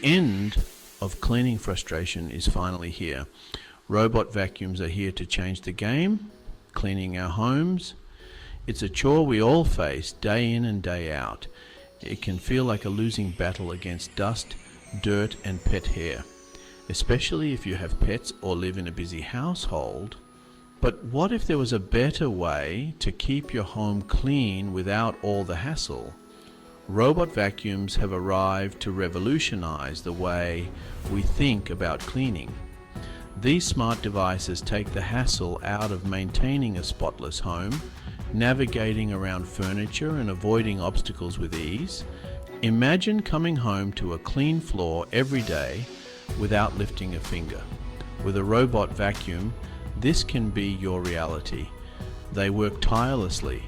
The end of cleaning frustration is finally here. Robot vacuums are here to change the game, cleaning our homes. It's a chore we all face day in and day out. It can feel like a losing battle against dust, dirt, and pet hair, especially if you have pets or live in a busy household. But what if there was a better way to keep your home clean without all the hassle? Robot vacuums have arrived to revolutionize the way we think about cleaning. These smart devices take the hassle out of maintaining a spotless home, navigating around furniture and avoiding obstacles with ease. Imagine coming home to a clean floor every day without lifting a finger. With a robot vacuum, this can be your reality. They work tirelessly,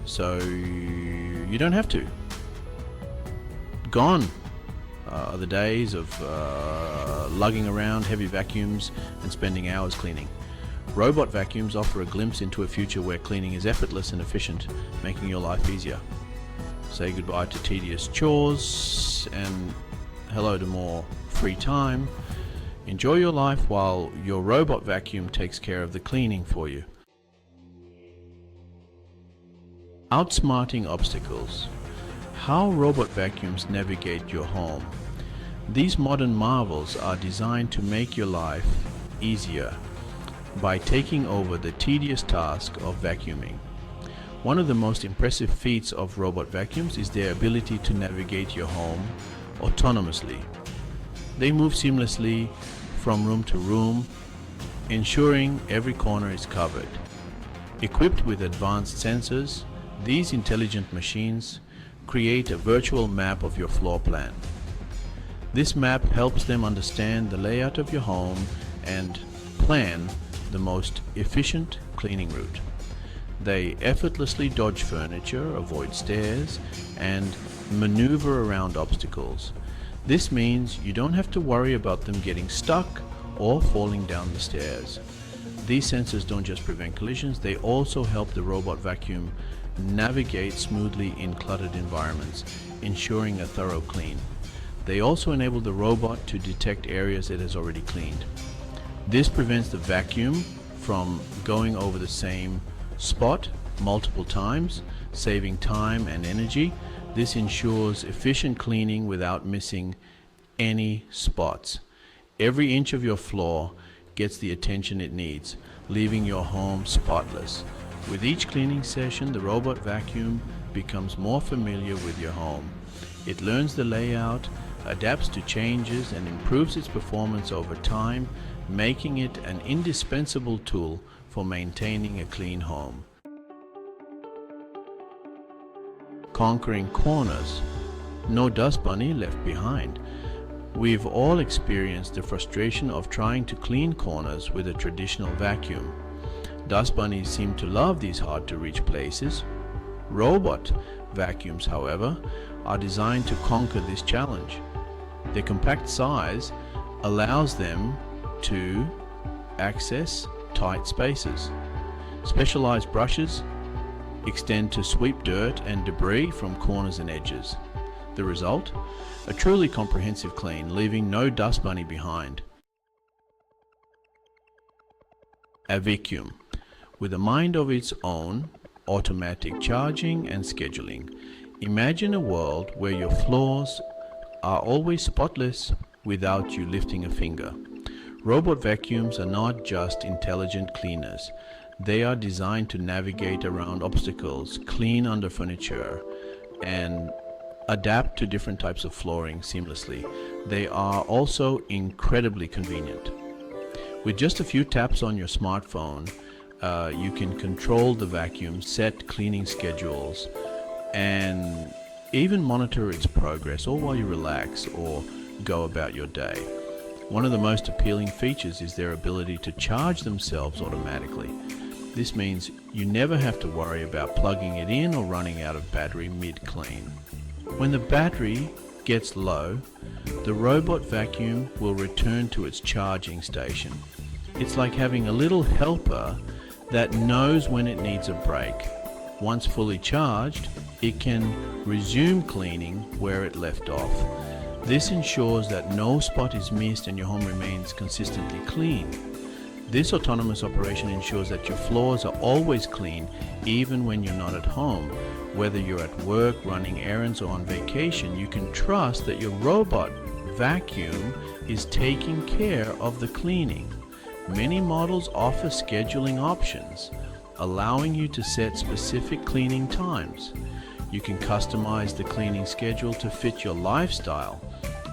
so you don't have to. Gone are the days of lugging around heavy vacuums and spending hours cleaning. Robot vacuums offer a glimpse into a future where cleaning is effortless and efficient, making your life easier. Say goodbye to tedious chores and hello to more free time. Enjoy your life while your robot vacuum takes care of the cleaning for you. Outsmarting obstacles. How robot vacuums navigate your home. These modern marvels are designed to make your life easier by taking over the tedious task of vacuuming. One of the most impressive feats of robot vacuums is their ability to navigate your home autonomously. They move seamlessly from room to room, ensuring every corner is covered. Equipped with advanced sensors, these intelligent machines create a virtual map of your floor plan. This map helps them understand the layout of your home and plan the most efficient cleaning route. They effortlessly dodge furniture, avoid stairs, and maneuver around obstacles. This means you don't have to worry about them getting stuck or falling down the stairs. These sensors don't just prevent collisions, they also help the robot vacuum navigate smoothly in cluttered environments, ensuring a thorough clean. They also enable the robot to detect areas it has already cleaned. This prevents the vacuum from going over the same spot multiple times, saving time and energy. This ensures efficient cleaning without missing any spots. Every inch of your floor gets the attention it needs, leaving your home spotless. With each cleaning session, the robot vacuum becomes more familiar with your home. It learns the layout, adapts to changes, and improves its performance over time, making it an indispensable tool for maintaining a clean home. Conquering corners. No dust bunny left behind. We've all experienced the frustration of trying to clean corners with a traditional vacuum. Dust bunnies seem to love these hard-to-reach places. Robot vacuums, however, are designed to conquer this challenge. Their compact size allows them to access tight spaces. Specialized brushes extend to sweep dirt and debris from corners and edges. The result? A truly comprehensive clean, leaving no dust bunny behind. A vacuum. With a mind of its own, automatic charging and scheduling. Imagine a world where your floors are always spotless without you lifting a finger. Robot vacuums are not just intelligent cleaners. They are designed to navigate around obstacles, clean under furniture, and adapt to different types of flooring seamlessly. They are also incredibly convenient. With just a few taps on your smartphone, you can control the vacuum, set cleaning schedules, and even monitor its progress, all while you relax or go about your day. One of the most appealing features is their ability to charge themselves automatically. This means you never have to worry about plugging it in or running out of battery mid-clean. When the battery gets low, the robot vacuum will return to its charging station. It's like having a little helper that knows when it needs a break. Once fully charged, it can resume cleaning where it left off. This ensures that no spot is missed and your home remains consistently clean. This autonomous operation ensures that your floors are always clean even when you're not at home. Whether you're at work, running errands, or on vacation, you can trust that your robot vacuum is taking care of the cleaning. Many models offer scheduling options, allowing you to set specific cleaning times. You can customize the cleaning schedule to fit your lifestyle,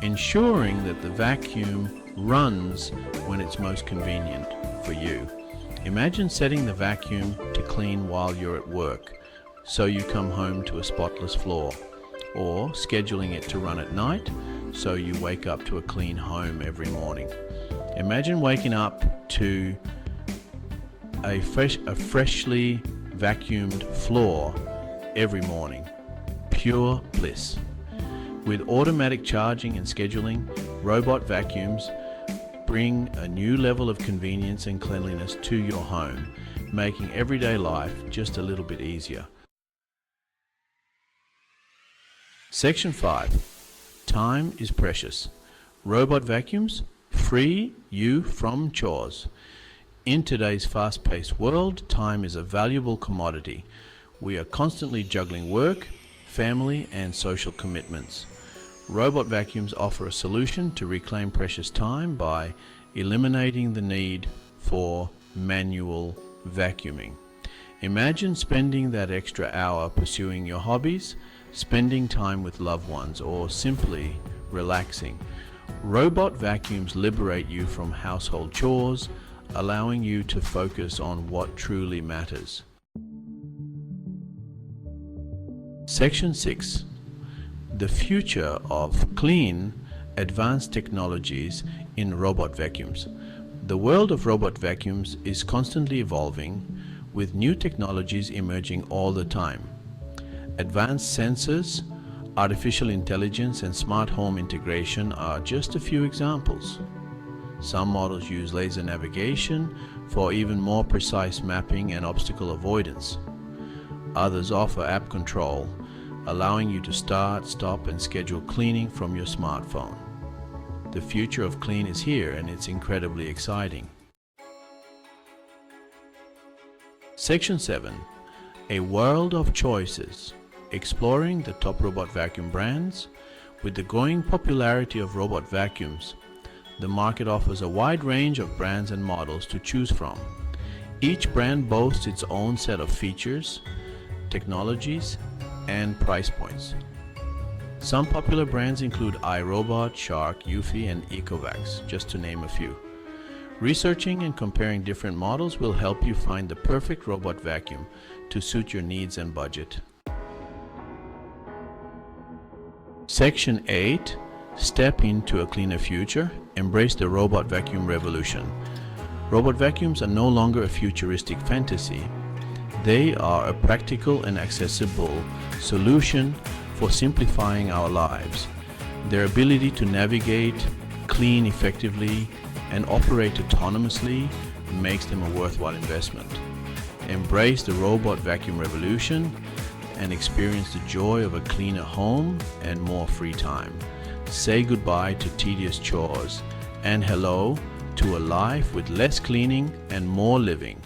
ensuring that the vacuum runs when it's most convenient for you. Imagine setting the vacuum to clean while you're at work, so you come home to a spotless floor, or scheduling it to run at night, so you wake up to a clean home every morning. Imagine waking up to a freshly vacuumed floor every morning. Pure bliss. With automatic charging and scheduling, robot vacuums bring a new level of convenience and cleanliness to your home, making everyday life just a little bit easier. Section 5. Time is precious. Robot vacuums free you from chores. In today's fast-paced world, time is a valuable commodity. We are constantly juggling work, family, and social commitments. Robot vacuums offer a solution to reclaim precious time by eliminating the need for manual vacuuming. Imagine spending that extra hour pursuing your hobbies, spending time with loved ones, or simply relaxing. Robot vacuums liberate you from household chores, allowing you to focus on what truly matters. Section 6. The future of clean, advanced technologies in robot vacuums. The world of robot vacuums is constantly evolving, with new technologies emerging all the time. Advanced sensors, artificial intelligence, and smart home integration are just a few examples. Some models use laser navigation for even more precise mapping and obstacle avoidance. Others offer app control, allowing you to start, stop, and schedule cleaning from your smartphone. The future of clean is here, and it's incredibly exciting. Section 7. A world of choices. Exploring the top robot vacuum brands. With the growing popularity of robot vacuums, the market offers a wide range of brands and models to choose from. Each brand boasts its own set of features, technologies, and price points. Some popular brands include iRobot, Shark, Eufy, and Ecovacs, just to name a few. Researching and comparing different models will help you find the perfect robot vacuum to suit your needs and budget. Section 8. Step into a cleaner future. Embrace the robot vacuum revolution. Robot vacuums are no longer a futuristic fantasy. They are a practical and accessible solution for simplifying our lives. Their ability to navigate, clean effectively, and operate autonomously makes them a worthwhile investment. Embrace the robot vacuum revolution and experience the joy of a cleaner home and more free time. Say goodbye to tedious chores and hello to a life with less cleaning and more living.